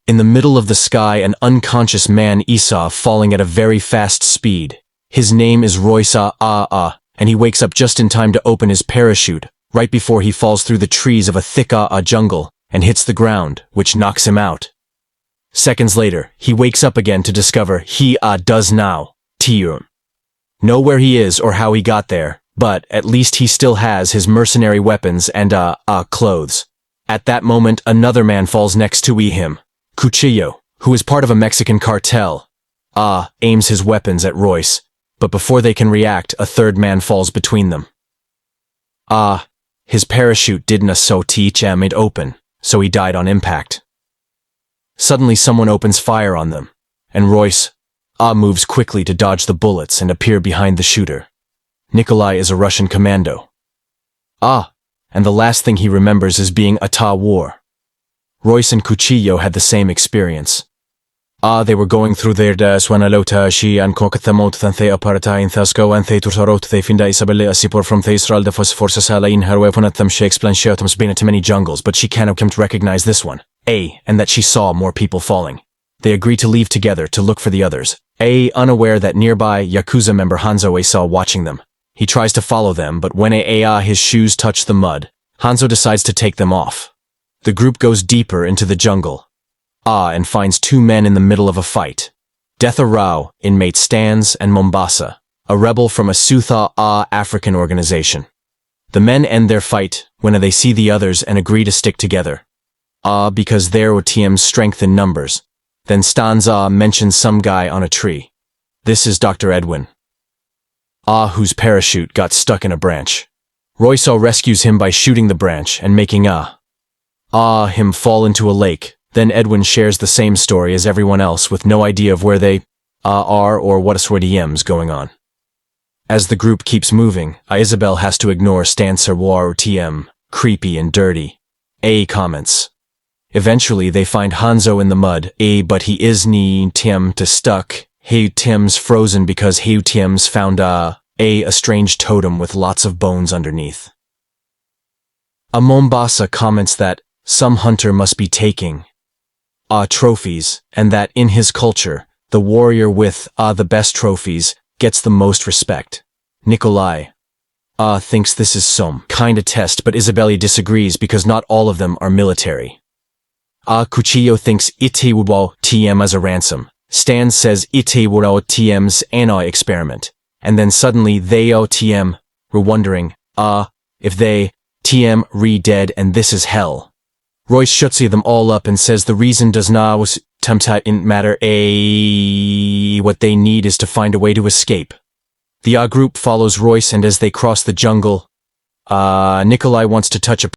In the middle of the sky, an unconscious man Esau falling at a very fast speed. His name is Royce and he wakes up just in time to open his parachute, right before he falls through the trees of a thick jungle and hits the ground, which knocks him out. Seconds later, he wakes up again to discover he does now know where he is or how he got there, but at least he still has his mercenary weapons and clothes. At that moment, another man falls next to him. Cuchillo, who is part of a Mexican cartel, aims his weapons at Royce, but before they can react, a third man falls between them. His parachute didn't so teach him it open, so he died on impact. Suddenly someone opens fire on them, and Royce moves quickly to dodge the bullets and appear behind the shooter. Nikolai is a Russian commando. And the last thing he remembers is being war. Royce and Cuchillo had the same experience. They were going through their swanalota she and kokathamot than they aparata in Thasco and they tutarot they finda Isabelle asipor from the Israel de forces in her weapon at them she explained she has been to many jungles, but she cannot come to recognize this one. And that she saw more people falling. They agree to leave together to look for the others. Unaware that nearby Yakuza member Hanzo saw watching them. He tries to follow them, but when his shoes touch the mud, Hanzo decides to take them off. The group goes deeper into the jungle. And finds two men in the middle of a fight. Death Rao, inmate Stans, and Mombasa, a rebel from a Sutha African organization. The men end their fight when they see the others and agree to stick together. Because their OTM's strength in numbers. Then Stanza mentions some guy on a tree. This is Dr. Edwin. Whose parachute got stuck in a branch. Royce rescues him by shooting the branch and making him fall into a lake. Then Edwin shares the same story as everyone else with no idea of where they are or what is going on. As the group keeps moving, Isabel has to ignore Stan Serwar TM, creepy and dirty. Comments. Eventually they find Hanzo in the mud, but he is Tim to stuck. Tim's frozen because Tim's found a strange totem with lots of bones underneath. Mombasa comments that some hunter must be taking trophies, and that in his culture, the warrior with the best trophies gets the most respect. Nikolai thinks this is some kind of test, but Isabelle disagrees because not all of them are military. Cuchillo thinks ite would TM as a ransom. Stan says ite would TM's experiment. And then suddenly they TM were wondering, if they TM re-dead and this is hell. Royce shuts them all up and says the reason does not was matter. What they need is to find a way to escape. The group follows Royce, and as they cross the jungle, Nikolai wants to touch a